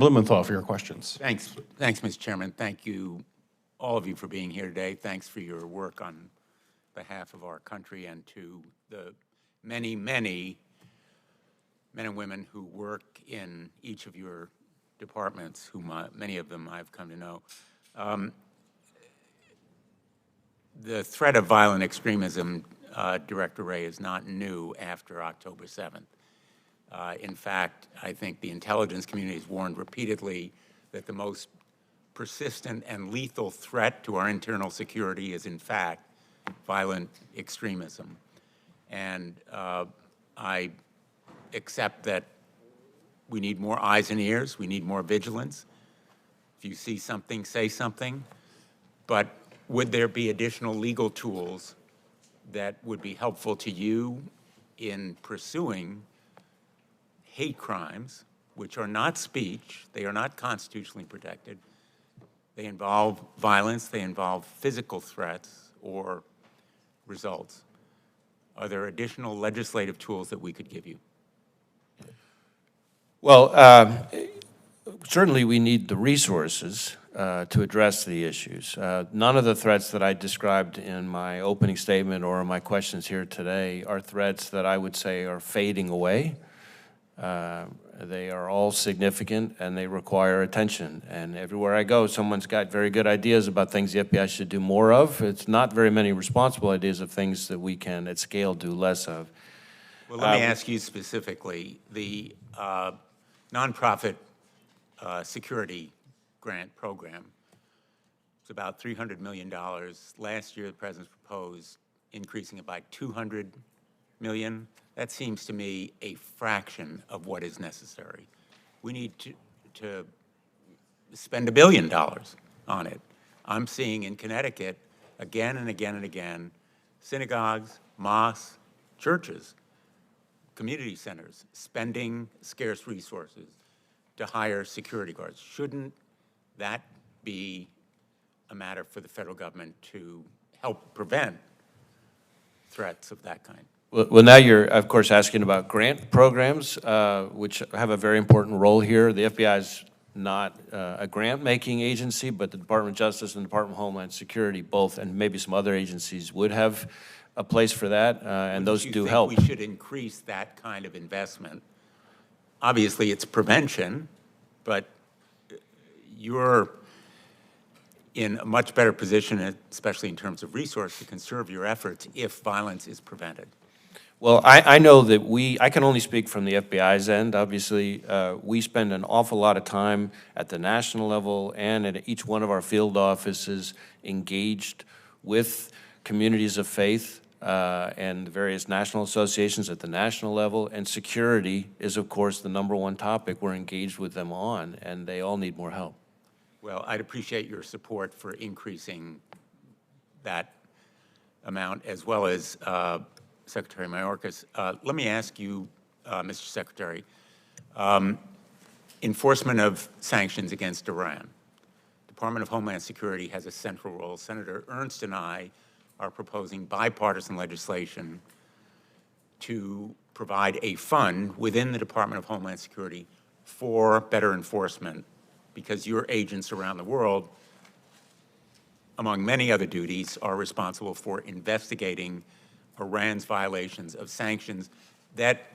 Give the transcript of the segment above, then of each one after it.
Blumenthal for your questions. Thanks, Mr. Chairman. Thank you, all of you, for being here today. Thanks for your work on behalf of our country and to the many, many men and women who work in each of your departments, whom many of them I've come to know. The threat of violent extremism, Director Wray, is not new after October 7th. In fact, I think the intelligence community has warned repeatedly that the most persistent and lethal threat to our internal security is, in fact, violent extremism. And I accept that we need more eyes and ears, we need more vigilance. If you see something, say something. But would there be additional legal tools that would be helpful to you in pursuing hate crimes, which are not speech, they are not constitutionally protected, they involve violence, they involve physical threats or results? Are there additional legislative tools that we could give you? Well, certainly we need the resources to address the issues. None of the threats that I described in my opening statement or in my questions here today are threats that I would say are fading away. They are all significant and they require attention. And everywhere I go, someone's got very good ideas about things the FBI should do more of. It's not very many responsible ideas of things that we can, at scale, do less of. Well, let me ask you specifically. The nonprofit security grant program, it's about $300 million. Last year, the President proposed increasing it by $200 million. That seems to me a fraction of what is necessary. We need to spend $1 billion on it. I'm seeing in Connecticut, again and again and again, synagogues, mosques, churches, community centers spending scarce resources to hire security guards. Shouldn't that be a matter for the federal government to help prevent threats of that kind? Well, now you're, of course, asking about grant programs, which have a very important role here. The FBI is not a grant-making agency, but the Department of Justice and the Department of Homeland Security both, and maybe some other agencies, would have a place for that, and those do help. We should increase that kind of investment. Obviously, it's prevention, but you're in a much better position, especially in terms of resource, to conserve your efforts if violence is prevented. Well, I know that I can only speak from the FBI's end. Obviously, we spend an awful lot of time at the national level and at each one of our field offices engaged with communities of faith and various national associations at the national level. And security is, of course, the #1 topic we're engaged with them on, and they all need more help. Well, I'd appreciate your support for increasing that amount, as well as Secretary Mayorkas. Let me ask you, Mr. Secretary, enforcement of sanctions against Iran. Department of Homeland Security has a central role. Senator Ernst and I are proposing bipartisan legislation to provide a fund within the Department of Homeland Security for better enforcement, because your agents around the world, among many other duties, are responsible for investigating Iran's violations of sanctions that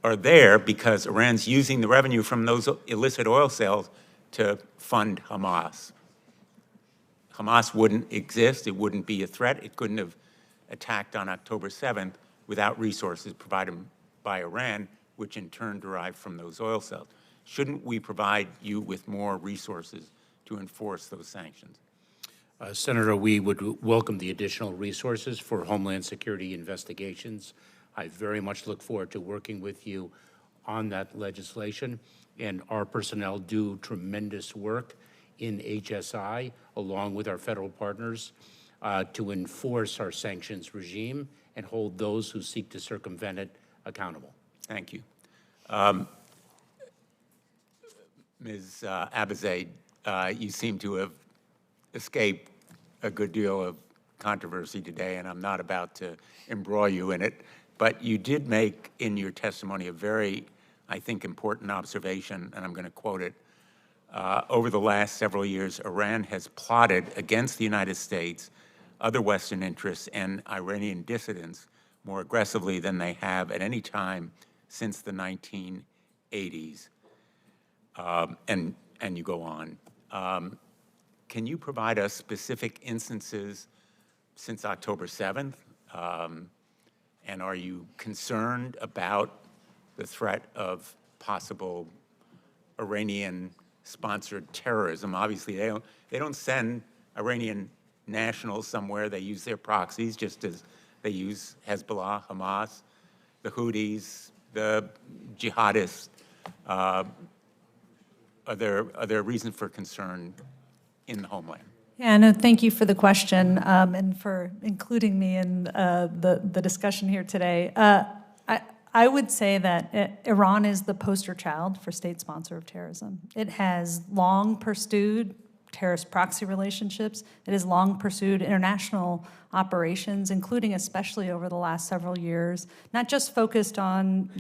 are there because Iran's using the revenue from those illicit oil sales to fund Hamas. Hamas wouldn't exist, it wouldn't be a threat, it couldn't have attacked on October 7th without resources provided by Iran, which in turn derived from those oil sales. Shouldn't we provide you with more resources to enforce those sanctions? Senator, we would welcome the additional resources for Homeland Security investigations. I very much look forward to working with you on that legislation. And our personnel do tremendous work in HSI, along with our federal partners, to enforce our sanctions regime and hold those who seek to circumvent it accountable. Thank you. Ms. Abizaid, you seem to have escaped a good deal of controversy today, and I'm not about to embroil you in it, but you did make in your testimony a very, I think, important observation, and I'm going to quote it. Over the last several years, Iran has plotted against the United States, other Western interests, and Iranian dissidents more aggressively than they have at any time since the 1980s. And you go on. Can you provide us specific instances since October 7th? And are you concerned about the threat of possible Iranian-sponsored terrorism? Obviously, they don't send Iranian nationals somewhere. They use their proxies, just as they use Hezbollah, Hamas, the Houthis, the jihadists. Are there reasons for concern in the homeland? Yeah, no, thank you for the question and for including me in the discussion here today. I would say that Iran is the poster child for state sponsor of terrorism. It has long pursued terrorist proxy relationships. It has long pursued international operations, including especially over the last several years, not just focused on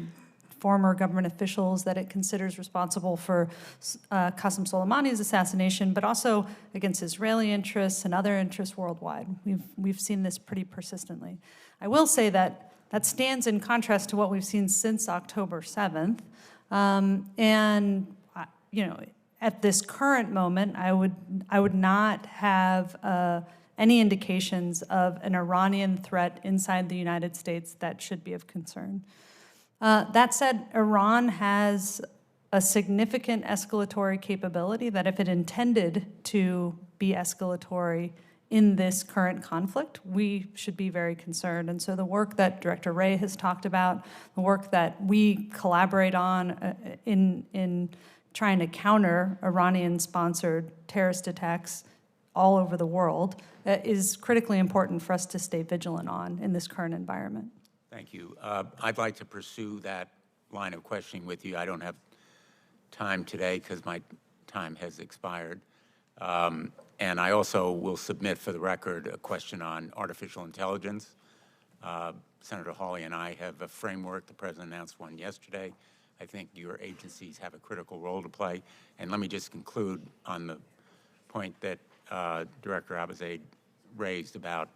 former government officials that it considers responsible for Qasem Soleimani's assassination, but also against Israeli interests and other interests worldwide. We've seen this pretty persistently. I will say that that stands in contrast to what we've seen since October 7th. You know, at this current moment, I would not have any indications of an Iranian threat inside the United States that should be of concern. That said, Iran has a significant escalatory capability that if it intended to be escalatory in this current conflict, we should be very concerned. And so the work that Director Wray has talked about, the work that we collaborate on in trying to counter Iranian-sponsored terrorist attacks all over the world is critically important for us to stay vigilant on in this current environment. Thank you. I'd like to pursue that line of questioning with you. I don't have time today because my time has expired. And I also will submit for the record a question on artificial intelligence. Senator Hawley and I have a framework. The President announced one yesterday. I think your agencies have a critical role to play. And let me just conclude on the point that Director Abizaid raised about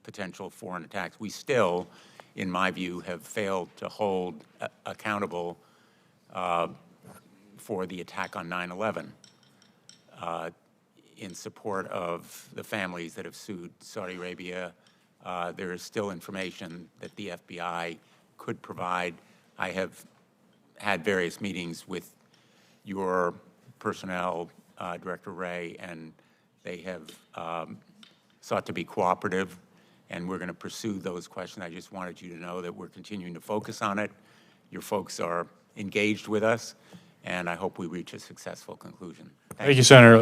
potential foreign attacks. We still, in my view, have failed to hold accountable for the attack on 9/11 in support of the families that have sued Saudi Arabia. There is still information that the FBI could provide. I have had various meetings with your personnel, Director Wray, and they have sought to be cooperative, and we're going to pursue those questions. I just wanted you to know that we're continuing to focus on it. Your folks are engaged with us, and I hope we reach a successful conclusion. Thank you, Senator.